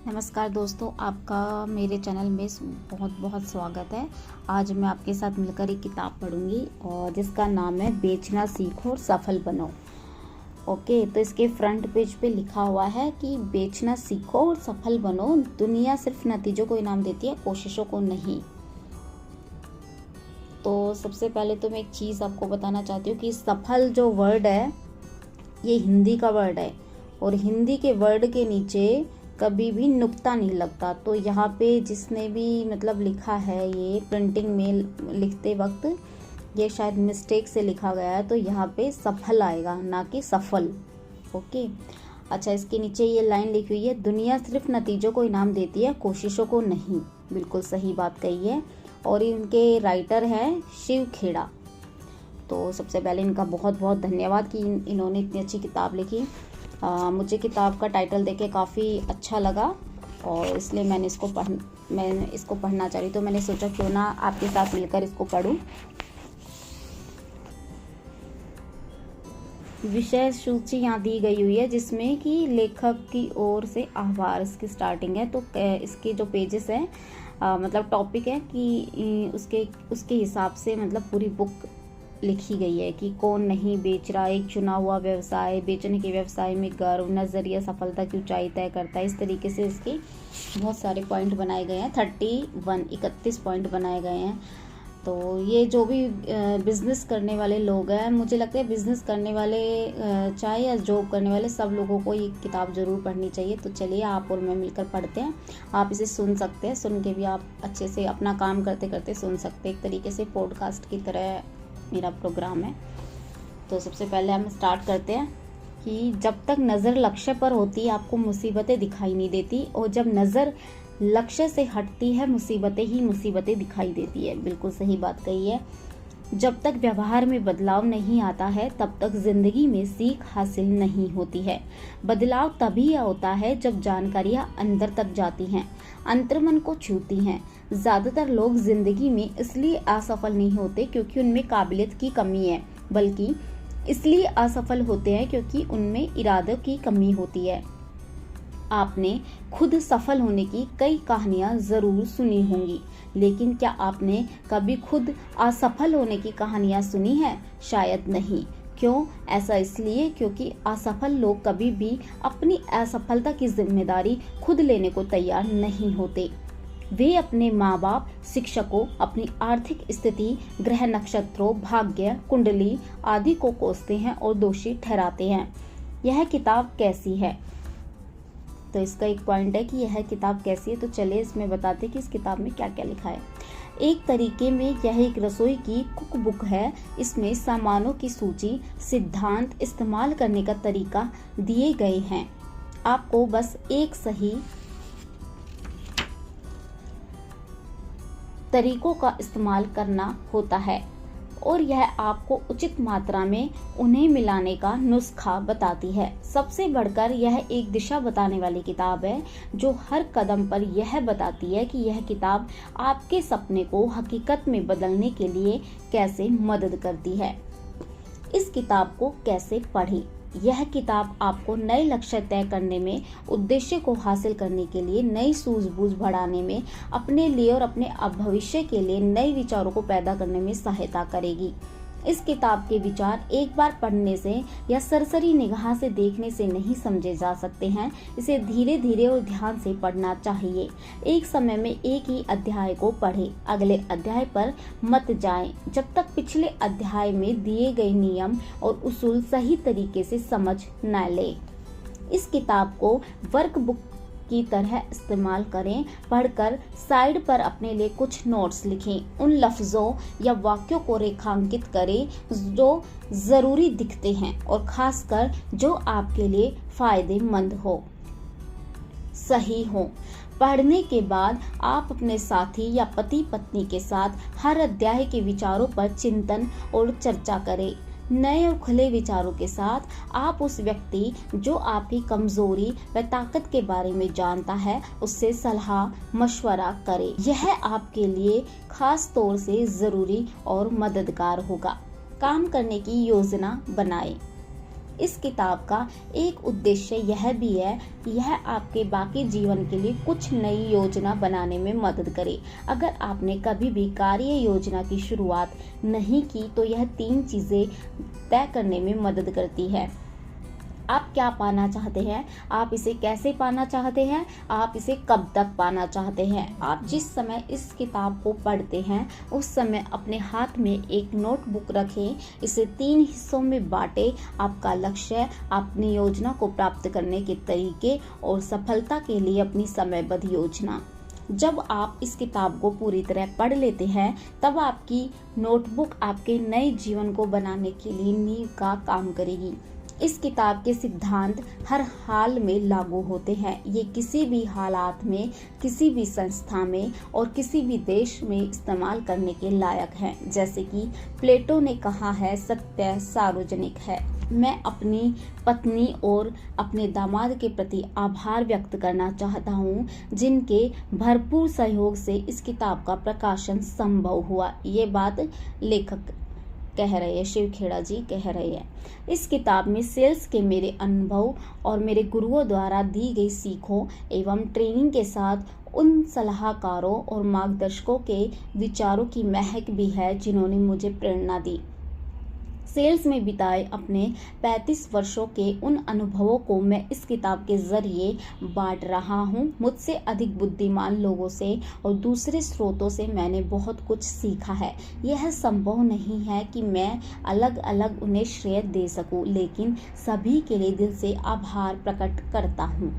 नमस्कार दोस्तों, आपका मेरे चैनल में बहुत बहुत स्वागत है। आज मैं आपके साथ मिलकर एक किताब पढ़ूंगी और जिसका नाम है बेचना सीखो और सफल बनो। ओके, तो इसके फ्रंट पेज पे लिखा हुआ है कि बेचना सीखो और सफल बनो। दुनिया सिर्फ नतीजों को इनाम देती है, कोशिशों को नहीं। तो सबसे पहले तो मैं एक चीज़ आपको बताना चाहती हूँ कि सफल जो वर्ड है ये हिंदी का वर्ड है और हिंदी के वर्ड के नीचे कभी भी नुक्ता नहीं लगता। तो यहाँ पे जिसने भी मतलब लिखा है, ये प्रिंटिंग में लिखते वक्त ये शायद मिस्टेक से लिखा गया है, तो यहाँ पे सफल आएगा ना कि सफल। ओके, अच्छा, इसके नीचे ये लाइन लिखी हुई है, दुनिया सिर्फ नतीजों को इनाम देती है, कोशिशों को नहीं। बिल्कुल सही बात कही है और इनके राइटर हैं शिव खेड़ा। तो सबसे पहले इनका बहुत बहुत धन्यवाद कि इन्होंने इतनी अच्छी किताब लिखी। मुझे किताब का टाइटल देके काफ़ी अच्छा लगा और इसलिए मैं इसको पढ़ना चाह रही, तो मैंने सोचा क्यों ना आपके साथ मिलकर इसको पढूं। विषय सूची यहाँ दी गई हुई है जिसमें कि लेखक की ओर से आभार, इसकी स्टार्टिंग है। तो इसके जो पेजेस हैं मतलब टॉपिक है कि उसके हिसाब से मतलब पूरी बुक लिखी गई है कि कौन नहीं बेच रहा, एक चुना हुआ व्यवसाय, बेचने के व्यवसाय में गर्व, नजरिया सफलता की ऊंचाई तय करता है। इस तरीके से इसके बहुत सारे पॉइंट बनाए गए हैं, 31 पॉइंट बनाए गए हैं। तो ये जो भी बिजनेस करने वाले लोग हैं, मुझे लगता है बिजनेस करने वाले चाहे या जॉब करने वाले सब लोगों को ये किताब ज़रूर पढ़नी चाहिए। तो चलिए आप और मैं मिलकर पढ़ते हैं। आप इसे सुन सकते हैं, सुन के भी आप अच्छे से अपना काम करते करते सुन सकते हैं। एक तरीके से पॉडकास्ट की तरह मेरा प्रोग्राम है। तो सबसे पहले हम स्टार्ट करते हैं कि जब तक नज़र लक्ष्य पर होती है आपको मुसीबतें दिखाई नहीं देती, और जब नज़र लक्ष्य से हटती है मुसीबतें ही मुसीबतें दिखाई देती है। बिल्कुल सही बात कही है। जब तक व्यवहार में बदलाव नहीं आता है तब तक जिंदगी में सीख हासिल नहीं होती है। बदलाव तभी होता है जब जानकारियां अंदर तक जाती हैं, अंतर्मन को छूती हैं। ज्यादातर लोग जिंदगी में इसलिए असफल नहीं होते क्योंकि उनमें काबिलियत की कमी है, बल्कि इसलिए असफल होते हैं क्योंकि उनमें इरादे की कमी होती है। आपने खुद सफल होने की कई कहानियां जरूर सुनी होंगी, लेकिन क्या आपने कभी खुद असफल होने की कहानियां सुनी है? शायद नहीं। क्यों? ऐसा इसलिए क्योंकि असफल लोग कभी भी अपनी असफलता की जिम्मेदारी खुद लेने को तैयार नहीं होते। वे अपने माँ बाप, शिक्षकों, अपनी आर्थिक स्थिति, ग्रह नक्षत्रों, भाग्य, कुंडली आदि को कोसते हैं और दोषी ठहराते हैं। यह किताब कैसी है? तो इसका एक पॉइंट है कि यह किताब कैसी है। तो चलिए इसमें बताते हैं कि इस किताब में क्या क्या लिखा है। एक तरीके में यह एक रसोई की कुक बुक है। इसमें सामानों की सूची, सिद्धांत, इस्तेमाल करने का तरीका दिए गए हैं। आपको बस एक सही तरीकों का इस्तेमाल करना होता है और यह आपको उचित मात्रा में उन्हें मिलाने का नुस्खा बताती है। सबसे बढ़कर यह एक दिशा बताने वाली किताब है जो हर कदम पर यह बताती है कि यह किताब आपके सपने को हकीकत में बदलने के लिए कैसे मदद करती है। इस किताब को कैसे पढ़ें? यह किताब आपको नए लक्ष्य तय करने में, उद्देश्य को हासिल करने के लिए, नई सूझबूझ बढ़ाने में, अपने लिए और अपने भविष्य के लिए नए विचारों को पैदा करने में सहायता करेगी। इस किताब के विचार एक बार पढ़ने से या सरसरी निगाह से देखने से नहीं समझे जा सकते हैं। इसे धीरे धीरे और ध्यान से पढ़ना चाहिए। एक समय में एक ही अध्याय को पढ़ें, अगले अध्याय पर मत जाएं जब तक पिछले अध्याय में दिए गए नियम और उसूल सही तरीके से समझ न ले। इस किताब को वर्कबुक की तरह इस्तेमाल करें। पढ़कर साइड पर अपने लिए कुछ नोट्स लिखें। उन लफ्ज़ों या वाक्यों को रेखांकित करें जो ज़रूरी दिखते हैं और खासकर जो आपके लिए फ़ायदेमंद हो, सही हो। पढ़ने के बाद आप अपने साथी या पति पत्नी के साथ हर अध्याय के विचारों पर चिंतन और चर्चा करें। नए और खुले विचारों के साथ आप उस व्यक्ति जो आपकी कमजोरी व ताकत के बारे में जानता है उससे सलाह मशवरा करें। यह आपके लिए खास तौर से जरूरी और मददगार होगा। काम करने की योजना बनाएं। इस किताब का एक उद्देश्य यह भी है कि यह आपके बाकी जीवन के लिए कुछ नई योजना बनाने में मदद करे। अगर आपने कभी भी कार्य योजना की शुरुआत नहीं की तो यह 3 चीजें तय करने में मदद करती है। आप क्या पाना चाहते हैं, आप इसे कैसे पाना चाहते हैं, आप इसे कब तक पाना चाहते हैं। आप जिस समय इस किताब को पढ़ते हैं उस समय अपने हाथ में एक नोटबुक रखें, इसे 3 हिस्सों में बांटें। आपका लक्ष्य, अपनी योजना को प्राप्त करने के तरीके और सफलता के लिए अपनी समयबद्ध योजना। जब आप इस किताब को पूरी तरह पढ़ लेते हैं तब आपकी नोटबुक आपके नए जीवन को बनाने के लिए नींव का काम करेगी। इस किताब के सिद्धांत हर हाल में लागू होते हैं। ये किसी भी हालात में, किसी भी संस्था में और किसी भी देश में इस्तेमाल करने के लायक हैं। जैसे कि प्लेटो ने कहा है, सत्य सार्वजनिक है। मैं अपनी पत्नी और अपने दामाद के प्रति आभार व्यक्त करना चाहता हूँ, जिनके भरपूर सहयोग से इस किताब का प्रकाशन संभव हुआ। ये बात लेखक कह रहे हैं, शिव खेड़ा जी कह रहे हैं। इस किताब में सेल्स के मेरे अनुभव और मेरे गुरुओं द्वारा दी गई सीखों एवं ट्रेनिंग के साथ उन सलाहकारों और मार्गदर्शकों के विचारों की महक भी है जिन्होंने मुझे प्रेरणा दी। सेल्स में बिताए अपने 35 वर्षों के उन अनुभवों को मैं इस किताब के जरिए बांट रहा हूँ। मुझसे अधिक बुद्धिमान लोगों से और दूसरे स्रोतों से मैंने बहुत कुछ सीखा है। यह संभव नहीं है कि मैं अलग अलग उन्हें श्रेय दे सकूं, लेकिन सभी के लिए दिल से आभार प्रकट करता हूँ।